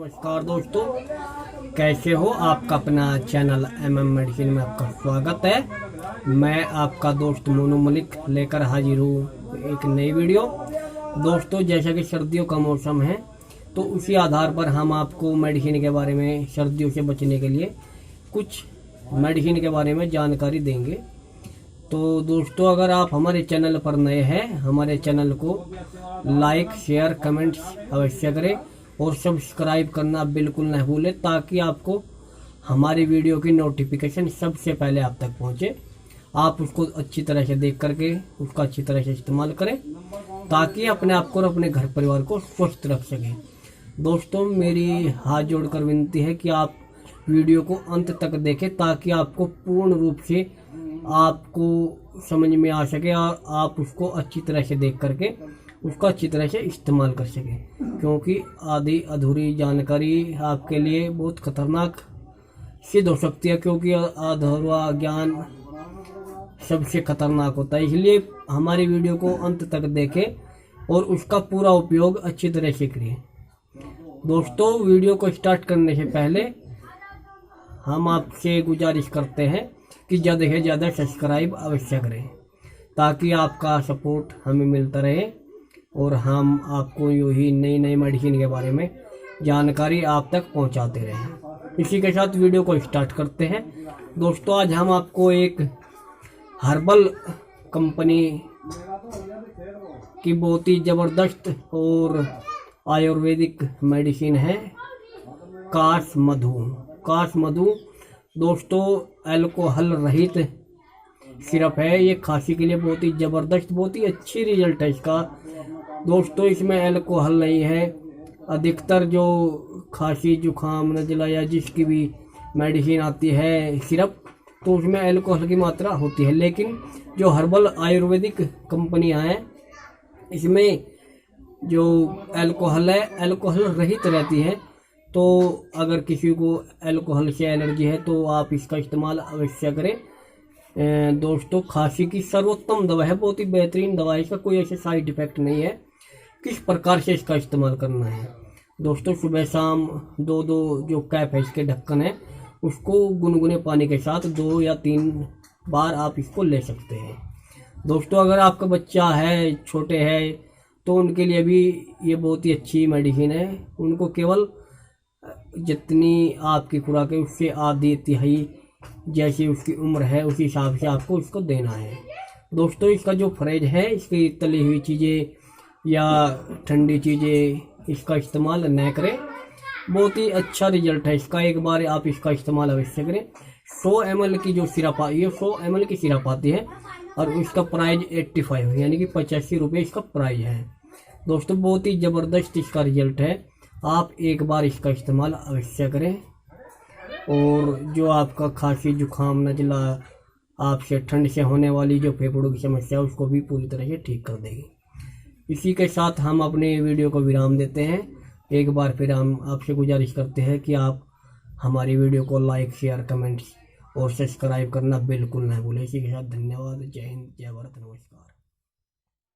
नमस्कार दोस्तों, कैसे हो? आपका अपना चैनल मेडिसिन में आपका स्वागत है। मैं आपका दोस्त मोनू मलिक लेकर हाजिर हूँ एक नई वीडियो। दोस्तों, जैसा कि सर्दियों का मौसम है तो उसी आधार पर हम आपको मेडिसिन के बारे में, सर्दियों से बचने के लिए कुछ मेडिसिन के बारे में जानकारी देंगे। तो दोस्तों, अगर आप हमारे चैनल पर नए हैं, हमारे चैनल को लाइक, शेयर, कमेंट अवश्य करें और सब्सक्राइब करना बिल्कुल न भूलें, ताकि आपको हमारी वीडियो की नोटिफिकेशन सबसे पहले आप तक पहुंचे। आप उसको अच्छी तरह से देख करके उसका अच्छी तरह से इस्तेमाल करें, ताकि अपने आप को और अपने घर परिवार को स्वस्थ रख सकें। दोस्तों, मेरी हाथ जोड़कर विनती है कि आप वीडियो को अंत तक देखें, ताकि आपको पूर्ण रूप से आपको समझ में आ सके और आप उसको अच्छी तरह से देख करके उसका अच्छी तरह से इस्तेमाल कर सकें, क्योंकि आधी अधूरी जानकारी आपके लिए बहुत खतरनाक सिद्ध हो सकती है, क्योंकि अधूरा ज्ञान सबसे खतरनाक होता है। इसलिए हमारी वीडियो को अंत तक देखें और उसका पूरा उपयोग अच्छी तरह से करें। दोस्तों, वीडियो को स्टार्ट करने से पहले हम आपसे गुजारिश करते हैं कि ज़्यादा से ज़्यादा सब्सक्राइब अवश्य करें, ताकि आपका सपोर्ट हमें मिलता रहे और हम आपको यूँ ही नई नई मेडिसिन के बारे में जानकारी आप तक पहुंचाते रहें। इसी के साथ वीडियो को स्टार्ट करते हैं। दोस्तों, आज हम आपको एक हर्बल कंपनी की बहुत ही ज़बरदस्त और आयुर्वेदिक मेडिसिन है काश मधु। दोस्तों, अल्कोहल रहित सिरप है। ये खांसी के लिए बहुत ही ज़बरदस्त, बहुत ही अच्छी रिजल्ट है इसका। दोस्तों, इसमें अल्कोहल नहीं है। अधिकतर जो खांसी, जुखाम, नज़ला या जिसकी भी मेडिसिन आती है सिरप, तो उसमें अल्कोहल की मात्रा होती है, लेकिन जो हर्बल आयुर्वेदिक कंपनियां हैं, इसमें जो अल्कोहल है, अल्कोहल रहित रहती है। तो अगर किसी को अल्कोहल से एलर्जी है तो आप इसका इस्तेमाल अवश्य करें। दोस्तों, खांसी की सर्वोत्तम दवा है, बहुत ही बेहतरीन दवा है। इसका कोई ऐसे साइड इफेक्ट नहीं है। किस प्रकार से इसका इस्तेमाल करना है? दोस्तों, सुबह शाम दो जो कैप है, इसके ढक्कन है, उसको गुनगुने पानी के साथ 2 या 3 बार आप इसको ले सकते हैं। दोस्तों, अगर आपका बच्चा है, छोटे है, तो उनके लिए भी ये बहुत ही अच्छी मेडिसिन है। उनको केवल जितनी आपकी खुराक है उससे आधी तिहाई, जैसी उसकी उम्र है उसी हिसाब से आपको उसको देना है। दोस्तों, इसका जो फ्रेज है, इसकी तली हुई चीज़ें या ठंडी चीज़ें इसका इस्तेमाल न करें। बहुत ही अच्छा रिजल्ट है इसका, एक बार आप इसका इस्तेमाल अवश्य करें। 100 ml की जो सिरप आई है, 100 ml की सिरप आती है और उसका प्राइस 85 है, यानी कि 85 रुपये इसका प्राइस है। दोस्तों, बहुत ही ज़बरदस्त इसका रिजल्ट है। आप एक बार इसका इस्तेमाल अवश्य करें और जो आपका खांसी, जुखाम, नज़ला, आपसे ठंड से होने वाली जो फेफड़ों की समस्या है, उसको भी पूरी तरह से ठीक कर देगी। इसी के साथ हम अपने वीडियो को विराम देते हैं। एक बार फिर हम आपसे गुजारिश करते हैं कि आप हमारी वीडियो को लाइक, शेयर, कमेंट्स और सब्सक्राइब करना बिल्कुल न भूलें। इसी के साथ धन्यवाद। जय हिंद, जय भारत, नमस्कार।